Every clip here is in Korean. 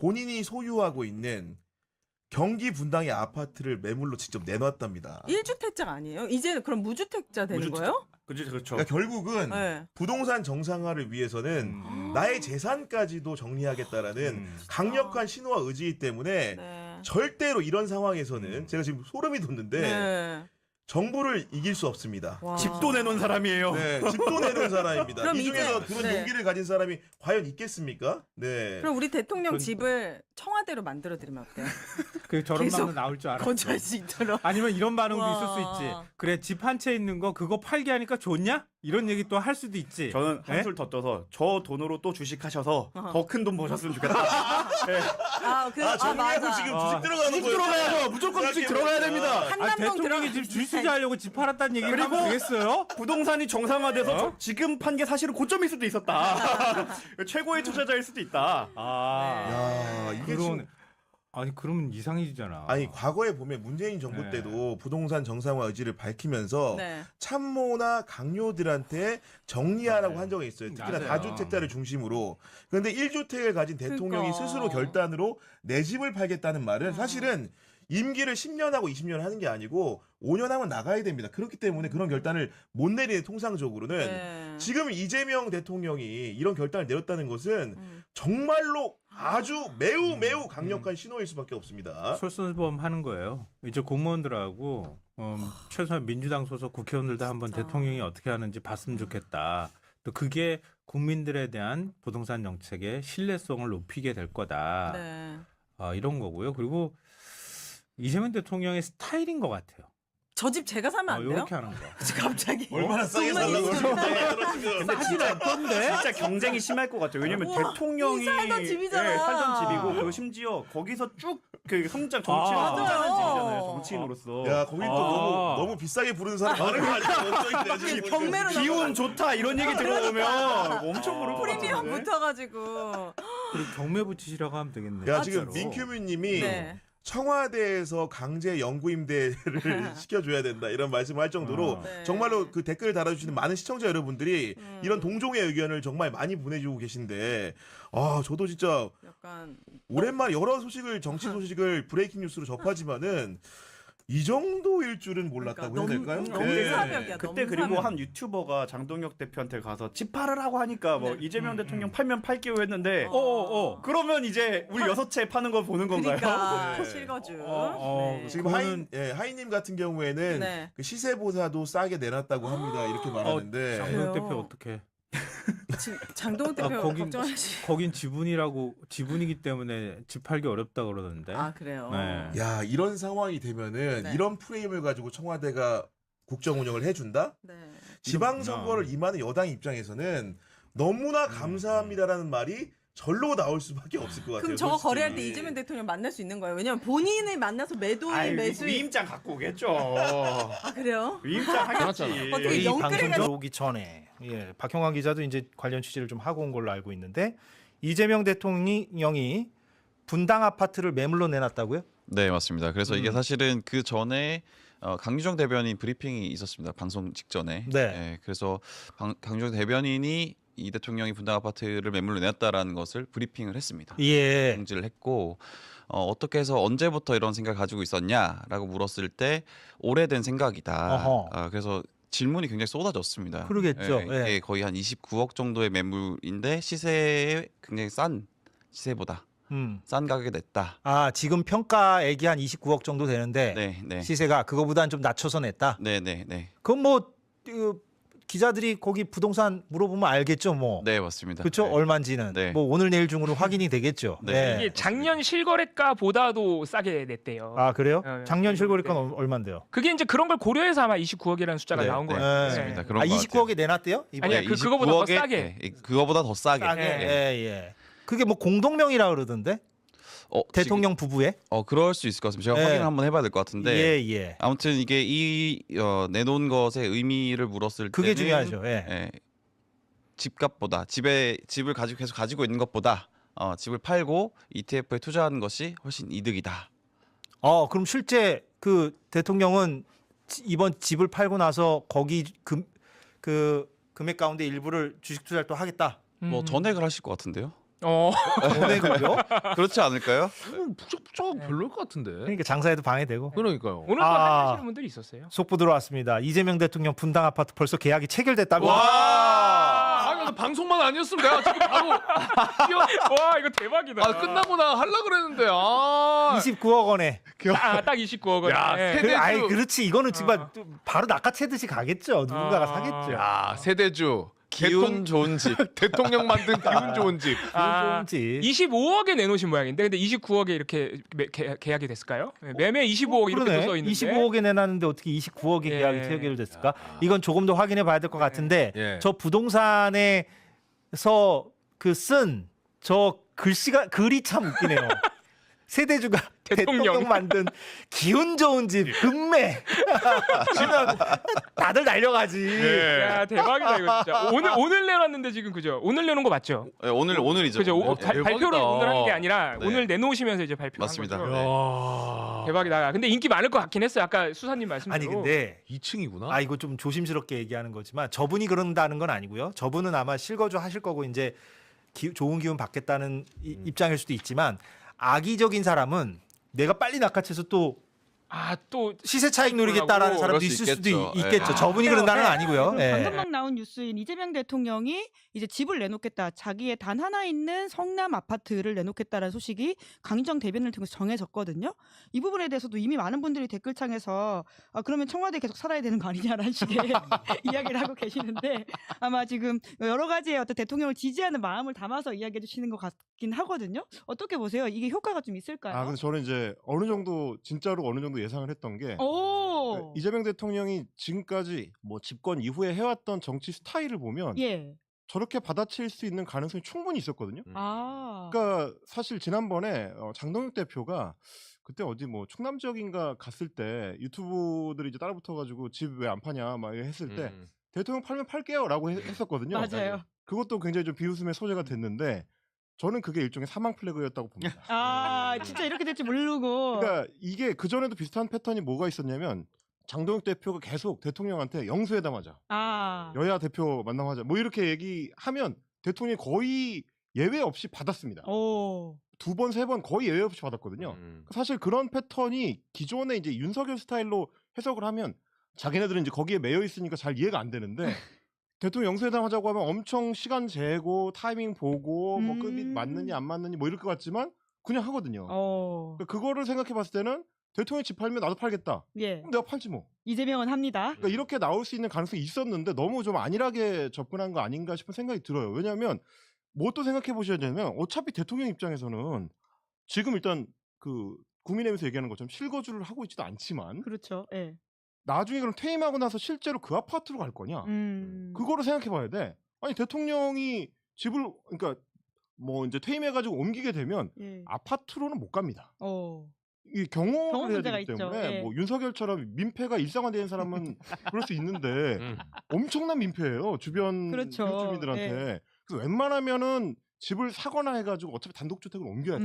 본인이 소유하고 있는 경기 분당의 아파트를 매물로 직접 내놨답니다. 1주택자가 아니에요? 이제 그럼 무주택자 되는 거예요? 그렇죠. 그러니까 결국은 네. 부동산 정상화를 위해서는 나의 재산까지도 정리하겠다라는 강력한 신호와 의지 때문에 네. 절대로 이런 상황에서는 제가 지금 소름이 돋는데 네. 정부를 이길 수 없습니다. 와. 집도 내놓은 사람이에요. 네, 집도 내놓은 사람입니다. 그럼 이 중에서 이제- 그런 네. 용기를 가진 사람이 과연 있겠습니까? 네. 그럼 우리 대통령 집을 청와대로 만들어 드리면 어때요? 그 저런 계속 반응 나올 줄 알았어. 거주할 수 있도록. 아니면 이런 반응도 와. 있을 수 있지. 그래 집 한 채 있는 거 그거 팔게 하니까 좋냐? 이런 얘기 또 할 수도 있지. 저는 네? 한술 더 떠서 저 돈으로 또 주식하셔서 어허. 더 큰 돈 버셨으면 좋겠다. 네. 정리하고 맞아. 지금 주식 들어가는 주식 거예요. 들어가야죠. 무조건 주식 들어가야 됩니다. 한남동 대통령이 들어가- 집 주식이 하려고 집 팔았다는 얘기를 그리고 하면 되겠어요? 부동산이 정상화돼서 지금 판 게 사실은 고점일 수도 있었다. 최고의 투자자일 수도 있다. 야, 이게 그런 지금 아니 그러면 이상해지잖아. 아니 과거에 보면 문재인 정부 네. 때도 부동산 정상화 의지를 밝히면서 네. 참모나 강요들한테 정리하라고 맞아요. 한 적이 있어요. 특히나 맞아요. 다주택자를 중심으로. 그런데 1주택을 가진 대통령이 그러니까. 스스로 결단으로 내 집을 팔겠다는 말은 사실은 임기를 10년하고 20년 하는 게 아니고 5년 하면 나가야 됩니다. 그렇기 때문에 그런 결단을 못 내리는 통상적으로는 네. 지금 이재명 대통령이 이런 결단을 내렸다는 것은 정말로 아주 매우 강력한 신호일 수밖에 없습니다. 솔선수범하는 거예요. 이제 공무원들하고 최소한 민주당 소속 국회의원들도 한번 대통령이 어떻게 하는지 봤으면 좋겠다. 또 그게 국민들에 대한 부동산 정책의 신뢰성을 높이게 될 거다. 네. 이런 거고요. 그리고 이재명 대통령의 스타일인 것 같아요. 저 집 제가 사면 안 돼요? 이렇게 하는 거. 갑자기. 얼마나 싸게 정말 살라고 근데 진짜 경쟁이 심할 것 같아요. 왜냐면 우와, 대통령이 이 살던 집이잖아. 살던 집이고 그리고 심지어 거기서 쭉 그 성장 정치를 아. 성장한 맞아요. 집이잖아요. 정치인으로서. 야, 거기 또 너무 비싸게 부르는 사람 많은 거 아니야? 이게 경매로 기운 좋다 이런 얘기 들어오면 엄청 부를 것 프리미엄 같은데. 붙어가지고. 그리고 경매 붙이시라고 하면 되겠네. 야, 지금 진짜로. 민큐뮤님이 네. 청와대에서 강제 연구임대를 시켜줘야 된다 이런 말씀을 할 정도로 네. 정말로 그 댓글을 달아주시는 많은 시청자 여러분들이 이런 동종의 의견을 정말 많이 보내주고 계신데 저도 진짜 약간 오랜만에 여러 정치 소식을 브레이킹 뉴스로 접하지만은 이 정도일 줄은 몰랐다고 해야 될까요? 너무 네. 사벽이야. 그때 너무 그리고 사벽. 한 유튜버가 장동혁 대표한테 가서 집 팔으라고 하니까 뭐 네. 이재명 대통령 팔면 팔게요 했는데 어. 그러면 이제 우리 6채 파는 거 보는 건가요? 그러니까 네. 실거주. 네. 지금 그거는- 하이님 같은 경우에는 네. 그 시세보다도 싸게 내놨다고 합니다. 이렇게 말하는데 장동 그래요? 대표 어떻게? 장동훈 대표 거긴 걱정하시. 거긴 지분이기 때문에 집 팔기 어렵다 그러던데. 아 그래요. 네. 야, 이런 상황이 되면은 네. 이런 프레임을 가지고 청와대가 국정 운영을 해준다? 네. 지방선거를 임하는 여당 입장에서는 너무나 감사합니다라는 말이 절로 나올 수밖에 없을 것 같아요. 그럼 저거 솔직히. 거래할 때 이재명 대통령 만날 수 있는 거예요? 왜냐면 본인을 만나서 매도인 아이, 매수인. 위임장 갖고 오겠죠. 아 그래요? 위임장 하겠지. 어떻게 이 영끌이가- 방송 들어오기 전에 박형환 기자도 이제 관련 취재를 좀 하고 온 걸로 알고 있는데 이재명 대통령이 분당 아파트를 매물로 내놨다고요? 네, 맞습니다. 그래서 이게 사실은 그 전에 강유정 대변인 브리핑이 있었습니다. 방송 직전에. 네. 그래서 강유정 대변인이 이 대통령이 분당 아파트를 매물로 내놨다라는 것을 브리핑을 했습니다. 예. 공지를 했고 어떻게 해서 언제부터 이런 생각을 가지고 있었냐라고 물었을 때 오래된 생각이다. 어허. 그래서 질문이 굉장히 쏟아졌습니다. 그러겠죠. 이게 예. 거의 한 29억 정도의 매물인데 시세에 굉장히 싼 시세보다 싼 가격에 냈다. 아 지금 평가액이 한 29억 정도 되는데 네. 시세가 그거보다는 좀 낮춰서 냈다. 네. 그럼 뭐 기자들이 거기 부동산 물어보면 알겠죠, 뭐. 네, 맞습니다. 그렇죠? 네. 얼마인지는 네. 뭐 오늘 내일 중으로 확인이 되겠죠. 네. 이게 작년 실거래가보다도 싸게 냈대요. 아 그래요? 네. 작년 실거래가는 얼마인데요? 그게 이제 그런 걸 고려해서 아마 29억이라는 숫자가 네, 나온 네, 거예요. 맞습니다. 그런 아 것 29억에 내놨대요? 이번에? 아니요, 그거보다 더 29억에 싸게. 그거보다 더 싸게. 싸게. 네. 예. 그게 뭐 공동명이라 그러던데? 대통령 부부에? 그럴 수 있을 것 같습니다. 제가 네. 확인을 한번 해봐야 될 것 같은데. 예. 아무튼 이게 내놓은 것의 의미를 물었을 때는 그게 중요하죠. 예. 집값보다 집을 계속 가지고 있는 것보다 집을 팔고 ETF에 투자하는 것이 훨씬 이득이다. 그럼 실제 그 대통령은 이번 집을 팔고 나서 거기 그 금액 가운데 일부를 주식 투자를 또 하겠다. 뭐 전액을 하실 것 같은데요. 전액을요? 그렇지 않을까요? 북적북적 별로일 것 같은데. 그러니까 장사에도 방해되고. 그러니까요. 오늘 또 아. 하시는 분들이 있었어요. 속보 들어왔습니다. 이재명 대통령 분당 아파트 벌써 계약이 체결됐다고. 아, 이거 방송만 아니었으면 내가 지금 바로 와 이거 대박이다. 아, 끝나고 나 하려 그랬는데. 아. 29억 원에. 딱 29억 원. 야, 네. 세대주. 아이 그렇지 이거는 정말 바로 낚아채듯이 가겠죠. 누군가가 사겠죠. 야, 세대주. 기운 좋은 집. 대통령 만든 기운 좋은 집. 좋은지. 25억에 내놓으신 모양인데 근데 29억에 이렇게 계약이 됐을까요? 네, 매매 25억 이렇게 그러네. 써 있는데 25억에 내놨는데 어떻게 29억에 예. 계약이 체결됐을까? 이건 조금 더 확인해 봐야 될 것 같은데 예. 저 부동산에서 그 쓴 저 글이 참 웃기네요. 세대주가 대통령 만든 기운 좋은 집 금매 지금 다들 달려가지. 야 대박이다 이거 진짜. 오늘 내놨는데 지금 그죠? 오늘 내놓은 거 맞죠? 네, 오늘이죠. 그죠? 대박이다. 발표를 오늘 하는 게 아니라 네. 오늘 내놓으시면서 이제 발표한 맞습니다. 거죠. 네. 야. 대박이다. 근데 인기 많을 것 같긴 했어요. 아까 수사님 말씀대로. 아니 근데 2층이구나. 이거 좀 조심스럽게 얘기하는 거지만 저분이 그런다는 건 아니고요. 저분은 아마 실거주 하실 거고 이제 좋은 기운 받겠다는 입장일 수도 있지만 악의적인 사람은 내가 빨리 낚아채서 또 또 시세 차익 노리겠다라는 사람도 그럴 수 있을 수도 있겠죠. 있겠죠. 예. 저분이 그런다는 건 아니고요. 예. 방금 막 나온 뉴스인 이재명 대통령이 이제 집을 내놓겠다. 자기의 단 하나 있는 성남 아파트를 내놓겠다라는 소식이 강정 대변을 통해서 정해졌거든요. 이 부분에 대해서도 이미 많은 분들이 댓글창에서 그러면 청와대 계속 살아야 되는 거 아니냐라는 식의 이야기를 하고 계시는데 아마 지금 여러 가지의 어떤 대통령을 지지하는 마음을 담아서 이야기해 주시는 것 같긴 하거든요. 어떻게 보세요? 이게 효과가 좀 있을까요? 근데 저는 이제 어느 정도 예상을 했던 게 오. 이재명 대통령이 지금까지 뭐 집권 이후에 해왔던 정치 스타일을 보면 예. 저렇게 받아칠 수 있는 가능성이 충분히 있었거든요. 아. 그러니까 사실 지난번에 장동혁 대표가 그때 어디 뭐 충남 지역인가 갔을 때 유튜브들이 이제 따라붙어가지고 집 왜 안 파냐 막 했을 때 대통령 팔면 팔게요라고 했었거든요. 맞아요. 그것도 굉장히 좀 비웃음의 소재가 됐는데 저는 그게 일종의 사망 플래그였다고 봅니다. 진짜 이렇게 될 줄 모르고. 그러니까 이게 그 전에도 비슷한 패턴이 뭐가 있었냐면 장동혁 대표가 계속 대통령한테 영수회담하자, 여야 대표 만남하자, 뭐 이렇게 얘기하면 대통령이 거의 예외 없이 받았습니다. 오. 2번, 3번 거의 예외 없이 받았거든요. 사실 그런 패턴이 기존에 이제 윤석열 스타일로 해석을 하면 자기네들은 이제 거기에 매여 있으니까 잘 이해가 안 되는데 대통령 영수회담 하자고 하면 엄청 시간 재고 타이밍 보고 뭐 급이 맞느니 안 맞느니 뭐 이럴 것 같지만 그냥 하거든요. 그러니까 그거를 생각해 봤을 때는 대통령이 집 팔면 나도 팔겠다. 예. 그럼 내가 팔지 뭐. 이재명은 합니다. 그러니까 이렇게 나올 수 있는 가능성이 있었는데 너무 좀 안일하게 접근한 거 아닌가 싶은 생각이 들어요. 왜냐하면 뭐 또 생각해 보셔야 되냐면 어차피 대통령 입장에서는 지금 일단 그 국민의힘에서 얘기하는 것처럼 실거주를 하고 있지도 않지만 그렇죠. 예. 나중에 그럼 퇴임하고 나서 실제로 그 아파트로 갈 거냐? 그거를 생각해 봐야 돼. 아니 대통령이 집을 그러니까 뭐 이제 퇴임해가지고 옮기게 되면 예. 아파트로는 못 갑니다. 이 경험 경험을 해야 문제가 되기 있죠. 때문에 예. 뭐 윤석열처럼 민폐가 일상화되는 사람은 그럴 수 있는데 엄청난 민폐예요 주변 그렇죠. 주민들한테. 그래서 웬만하면은 집을 사거나 해가지고 어차피 단독주택을 옮겨야 돼.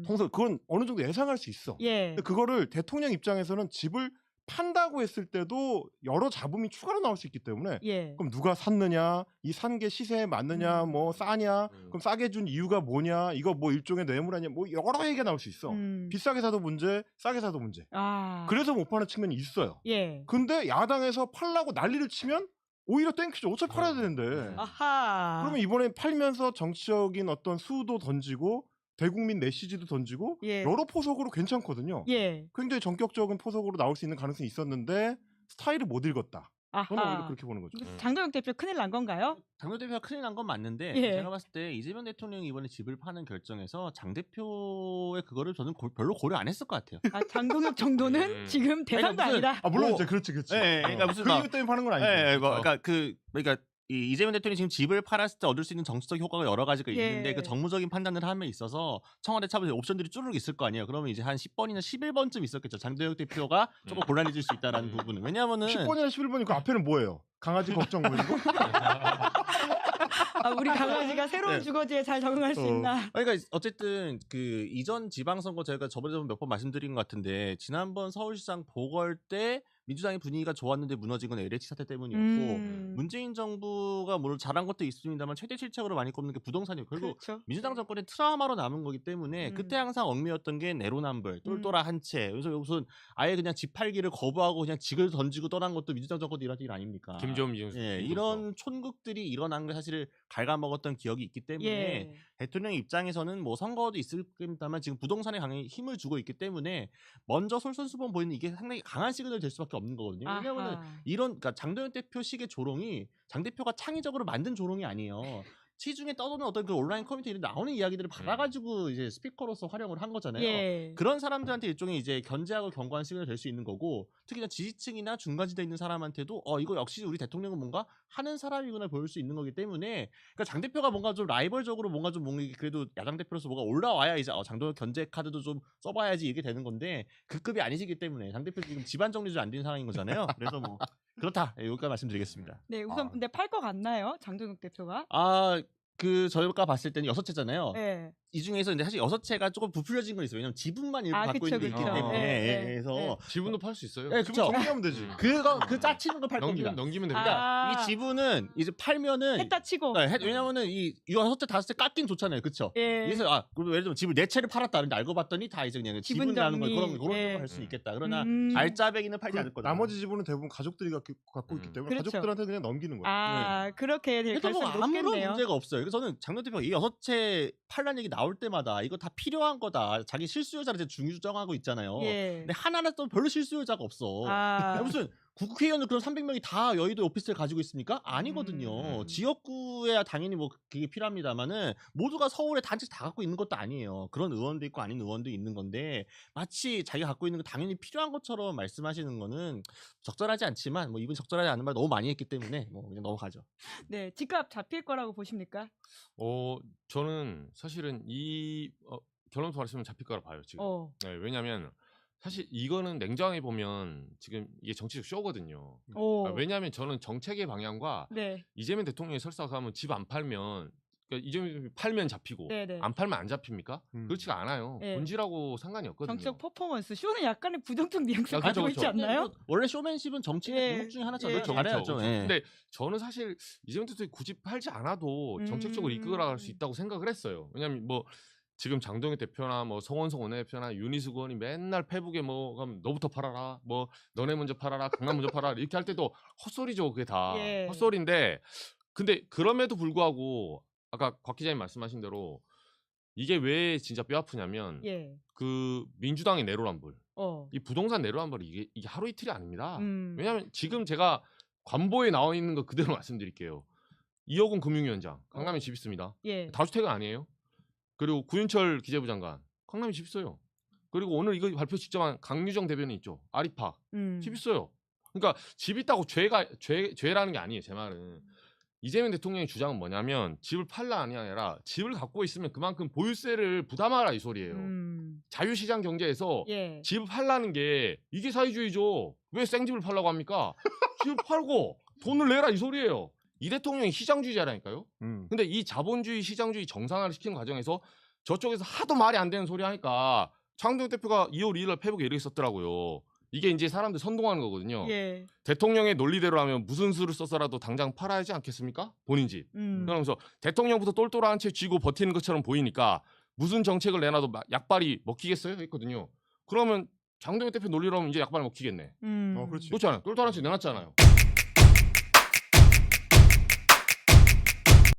통상 그건 어느 정도 예상할 수 있어. 예. 근데 그거를 대통령 입장에서는 집을 판다고 했을 때도 여러 잡음이 추가로 나올 수 있기 때문에 예. 그럼 누가 샀느냐, 이 산 게 시세에 맞느냐, 뭐 싸냐, 그럼 싸게 준 이유가 뭐냐, 이거 뭐 일종의 뇌물 아니야, 뭐 여러 얘기가 나올 수 있어. 비싸게 사도 문제, 싸게 사도 문제. 그래서 못 파는 측면이 있어요. 예. 근데 야당에서 팔라고 난리를 치면 오히려 땡큐죠. 어차피 팔아야 되는데. 아하. 그러면 이번에 팔면서 정치적인 어떤 수도 던지고 대국민 메시지도 던지고 예. 여러 포석으로 괜찮거든요. 예. 굉장히 전격적인 포석으로 나올 수 있는 가능성이 있었는데 스타일을 못 읽었다. 저는 오히려 아하. 그렇게 보는 거죠. 장동혁 대표 큰일 난 건가요? 장 대표가 큰일 난 건 맞는데 예. 제가 봤을 때 이재명 대통령이 이번에 집을 파는 결정에서 장 대표의 그거를 저는 별로 고려 안 했을 것 같아요. 장동혁 정도는 지금 대상도 무슨- 아니다. 물론 뭐- 이제 그렇지. 예, 그러니까 무슨 막- 이유 때문에 파는 건 아니죠. 예, 뭐, 그러니까 이 이재명 대통령이 지금 집을 팔았을 때 얻을 수 있는 정치적 효과가 여러 가지가 예. 있는데 그 정무적인 판단을 함에 있어서 청와대 차원에서 옵션들이 쭈르륵 있을 거 아니에요. 그러면 이제 한 10번이나 11번쯤 있었겠죠. 장동혁 대표가 조금 곤란해질 수 있다라는 부분은. 왜냐하면은 10번이나 11번이 그 앞에는 뭐예요? 강아지 걱정 보이고? 우리 강아지가 새로운 네. 주거지에 잘 적응할 수 있나? 그러니까 어쨌든 그 이전 지방선거 제가 저번에 몇 번 말씀드린 것 같은데 지난번 서울시장 보궐 때 민주당의 분위기가 좋았는데 무너진 건 LH 사태 때문이었고 문재인 정부가 물론 잘한 것도 있습니다만 최대 실책으로 많이 꼽는 게 부동산이고 결국 그렇죠. 민주당 정권의 트라우마로 남은 거기 때문에 그때 항상 얽매였던 게 내로남불, 똘똘아 한 채. 그래서 무슨 아예 그냥 집 팔기를 거부하고 그냥 직을 던지고 떠난 것도 민주당 정권도 이런 일 아닙니까? 김정은 민정수석. 예, 이런 촌극들이 일어난 게 사실 갉아먹었던 기억이 있기 때문에 예. 대통령 입장에서는 뭐 선거도 있을 겁니다만 지금 부동산에 강하게 힘을 주고 있기 때문에 먼저 솔선수범 보이는 이게 상당히 강한 시그널 될 수밖에 없는 거거든요. 왜냐하면 아하. 이런 그러니까 장도연 대표식의 조롱이 장 대표가 창의적으로 만든 조롱이 아니에요. 시중에 떠도는 어떤 그 온라인 커뮤니티에 나오는 이야기들을 받아가지고 이제 스피커로서 활용을 한 거잖아요. 예. 그런 사람들한테 일종의 이제 견제하고 견고한 시그널이 될 수 있는 거고 특히나 지지층이나 중간지대에 있는 사람한테도 이거 역시 우리 대통령은 뭔가 하는 사람이구나 보일 수 있는 거기 때문에 그러니까 장 대표가 뭔가 좀 라이벌적으로 뭔가 그래도 야당 대표로서 뭐가 올라와야 이제 장도연 견제 카드도 좀 써봐야지 이게 되는 건데 그 급이 아니시기 때문에 장 대표 지금 집안 정리도 안 된 상황인 거잖아요. 그래서 뭐 그렇다 여기까지 말씀드리겠습니다. 네, 우선 근데 팔 것 같나요, 장동혁 대표가? 저희가 봤을 때는 6채잖아요. 네. 이 중에서 이제 사실 6채가 조금 부풀려진 건 있어요. 왜냐면 지분만 일부 갖고 그쵸, 있는 게 있기 그쵸. 때문에. 네, 그래서 지분도 팔 수 있어요. 네, 그렇죠. 정리하면 되지. 그 짜치는 걸 팔 겁니다. 넘기면 됩니다. 그러니까 이 지분은 이제 팔면은 했다 치고. 왜냐면은 이 6채 5채 깎긴 좋잖아요. 그렇죠? 예. 그래서 그리고 예를 들면 집을 4채를 팔았다 그런데 알고 봤더니 다 이제 그냥 지분 지분이라는 거 정리. 그런 걸 예. 할 수 있겠다. 그러나 알짜배기는 팔지 그 않을 거다. 나머지 지분은 대부분 가족들이 갖고 있기 때문에 그렇죠. 가족들한테 그냥 넘기는 거예요. 아, 그렇게 될 그래도 뭐 가능성이 아무런 높겠네요. 문제가 없어요. 그래서 저는 장동 대표가 이 6채 팔란 얘기 나올 때마다 이거 다 필요한 거다. 자기 실수요자를 이제 중유정하고 있잖아요. 예. 근데 하나는 또 별로 실수요자가 없어. 아. 무슨 국회의원들 그런 300명이 다 여의도 오피스텔 가지고 있습니까? 아니거든요. 지역구에 당연히 뭐 그게 필요합니다만은 모두가 서울에 단지 다 갖고 있는 것도 아니에요. 그런 의원도 있고 아닌 의원도 있는 건데 마치 자기가 갖고 있는 거 당연히 필요한 것처럼 말씀하시는 거는 적절하지 않지만 뭐 이분 적절하지 않은 말 너무 많이 했기 때문에 뭐 그냥 넘어가죠. 네, 집값 잡힐 거라고 보십니까? 저는 사실은 이 결론부터 말씀을 잡힐 거라 봐요 지금. 네, 왜냐하면 사실 이거는 냉정하게 보면 지금 이게 정치적 쇼거든요. 왜냐하면 저는 정책의 방향과 네. 이재명 대통령이 설사 가면 집 안 팔면 그러니까 이재명이 팔면 잡히고 네네. 안 팔면 안 잡힙니까? 그렇지가 않아요. 네. 본질하고 상관이 없거든요. 정치적 퍼포먼스 쇼는 약간의 부정적 뉘앙스를 그렇죠, 가지고 있지 그렇죠. 않나요? 원래 쇼맨십은 정치인의 예. 유혹 중에 하나잖아요. 예. 잘해야죠. 예. 근데 저는 사실 이재명 대통령이 굳이 팔지 않아도 정책적으로 이끌어갈 수 있다고 생각을 했어요. 왜냐하면 뭐 지금 장동혁 대표나 뭐 성원석 원내대표나 윤희숙 의원이 맨날 페북에 뭐 그럼 너부터 팔아라, 뭐 너네 먼저 팔아라, 강남 먼저 팔아라 이렇게 할 때도 헛소리죠. 그게 다 예. 헛소리인데 근데 그럼에도 불구하고 아까 곽 기자님 말씀하신 대로 이게 왜 진짜 뼈 아프냐면 예. 그 민주당의 내로남불, 이 부동산 내로남불이 이게 하루 이틀이 아닙니다. 왜냐하면 지금 제가 관보에 나와 있는 거 그대로 말씀드릴게요. 이호근 금융위원장 강남에 집 있습니다. 예. 다주택은 아니에요. 그리고 구윤철 기재부 장관 강남에 집 있어요. 그리고 오늘 이거 발표 직접 한 강유정 대변인 있죠. 아리팍 집 있어요. 그러니까 집 있다고 죄라는 게 아니에요. 제 말은 이재명 대통령의 주장은 뭐냐면 집을 팔라니 아니라 집을 갖고 있으면 그만큼 보유세를 부담하라 이 소리예요. 자유시장 경제에서 예. 집을 팔라는 게 이게 사회주의죠. 왜 생집을 팔라고 합니까? 집을 팔고 돈을 내라 이 소리예요. 이 대통령이 시장주의자라니까요. 근데 이 자본주의 시장주의 정상화를 시키는 과정에서 저쪽에서 하도 말이 안 되는 소리 하니까 장동혁 대표가 2월 2일 날 페북에 이렇게 썼더라고요. 이게 이제 사람들 선동하는 거거든요. 예. 대통령의 논리대로 하면 무슨 수를 써서라도 당장 팔아야 하지 않겠습니까? 본인 집. 그러면서 대통령부터 똘똘한 채 쥐고 버티는 것처럼 보이니까 무슨 정책을 내놔도 약발이 먹히겠어요? 했거든요. 그러면 장동혁 대표 논리로 하면 이제 약발 먹히겠네. 그렇지. 그렇잖아요. 똘똘한 채 내놨잖아요.